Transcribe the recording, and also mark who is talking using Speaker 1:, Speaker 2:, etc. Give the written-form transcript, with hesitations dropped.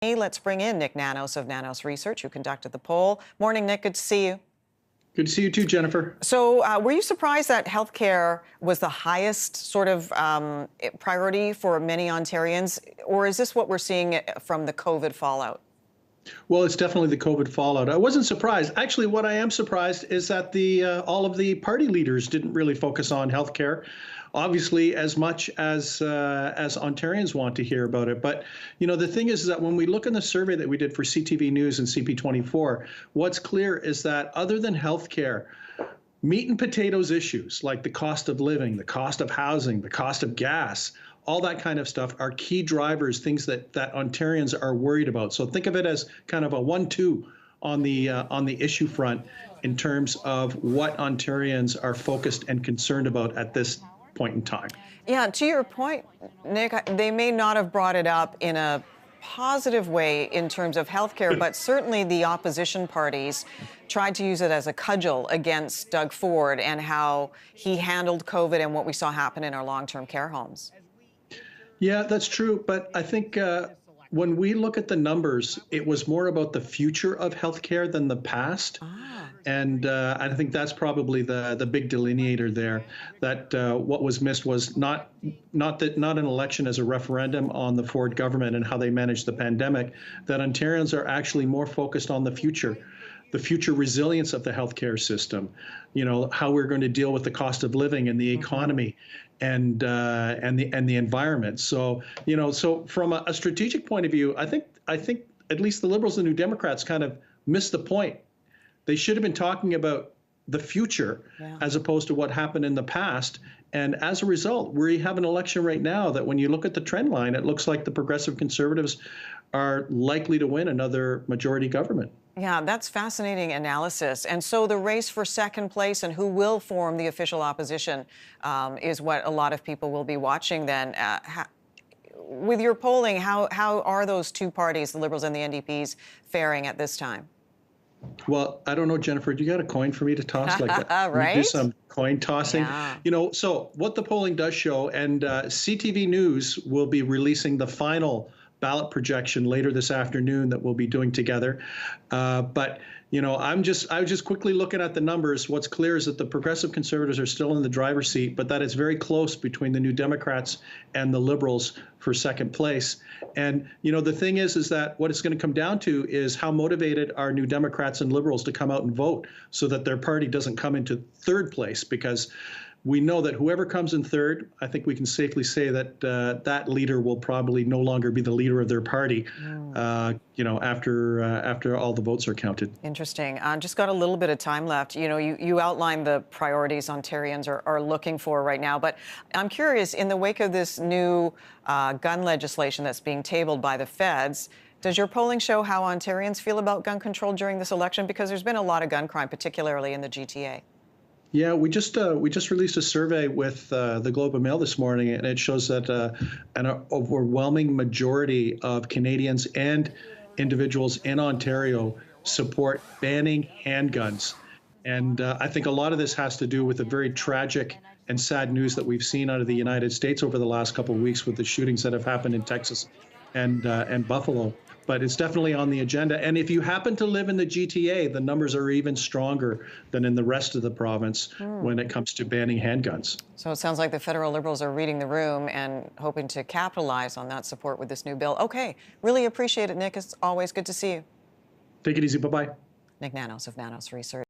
Speaker 1: Let's bring in Nik Nanos of Nanos Research, who conducted the poll. Morning, Nick. Good to see you.
Speaker 2: Good to see you too, Jennifer.
Speaker 1: So were you surprised that healthcare was the highest sort of priority for many Ontarians, or is this what we're seeing from the COVID fallout?
Speaker 2: Well, it's definitely the COVID fallout. I wasn't surprised. Actually, what I am surprised is that all of the party leaders didn't really focus on healthcare, obviously, as much as Ontarians want to hear about it. But the thing is that when we look in the survey that we did for CTV News and CP24, what's clear is that other than healthcare, meat and potatoes issues like the cost of living, the cost of housing, the cost of gas, all that kind of stuff are key drivers, things that Ontarians are worried about. So think of it as kind of a 1-2 on the issue front in terms of what Ontarians are focused and concerned about at this point in time.
Speaker 1: Yeah, to your point, Nick, they may not have brought it up in a positive way in terms of healthcare, but certainly the opposition parties tried to use it as a cudgel against Doug Ford and how he handled COVID and what we saw happen in our long-term care homes.
Speaker 2: Yeah, that's true. But I think when we look at the numbers, it was more about the future of healthcare than the past. And I think that's probably the big delineator there, that what was missed was not an election as a referendum on the Ford government and how they managed the pandemic, that Ontarians are actually more focused on the future resilience of the healthcare system, how we're going to deal with the cost of living and the economy and the environment. So, so from a strategic point of view, I think at least the Liberals and New Democrats kind of missed the point. They should have been talking about the future as opposed to what happened in the past. And as a result, we have an election right now that when you look at the trend line, it looks like the Progressive Conservatives are likely to win another majority government.
Speaker 1: Yeah, that's fascinating analysis. And so the race for second place and who will form the official opposition is what a lot of people will be watching then. With your polling, how are those two parties, the Liberals and the NDPs, faring at this time?
Speaker 2: Well, I don't know, Jennifer, do you got a coin for me to toss? Like
Speaker 1: right?
Speaker 2: Do some coin tossing.
Speaker 1: Yeah.
Speaker 2: So what the polling does show, and CTV News will be releasing the final ballot projection later this afternoon that we'll be doing together. But I was just quickly looking at the numbers. What's clear is that the Progressive Conservatives are still in the driver's seat, but that it's very close between the New Democrats and the Liberals for second place. And the thing is that what it's going to come down to is how motivated are New Democrats and Liberals to come out and vote so that their party doesn't come into third place, because we know that whoever comes in third, I think we can safely say that that leader will probably no longer be the leader of their party, after all the votes are counted.
Speaker 1: Interesting. Just got a little bit of time left. You outlined the priorities Ontarians are looking for right now, but I'm curious, in the wake of this new gun legislation that's being tabled by the feds, does your polling show how Ontarians feel about gun control during this election? Because there's been a lot of gun crime, particularly in the GTA.
Speaker 2: Yeah, we just released a survey with the Globe and Mail this morning, and it shows that an overwhelming majority of Canadians and individuals in Ontario support banning handguns. And I think a lot of this has to do with the very tragic and sad news that we've seen out of the United States over the last couple of weeks with the shootings that have happened in Texas and Buffalo. But it's definitely on the agenda. And if you happen to live in the GTA, the numbers are even stronger than in the rest of the province when it comes to banning handguns.
Speaker 1: So it sounds like the federal Liberals are reading the room and hoping to capitalize on that support with this new bill. Okay, really appreciate it, Nick. It's always good to see you.
Speaker 2: Take it easy. Bye-bye.
Speaker 1: Nik Nanos of Nanos Research.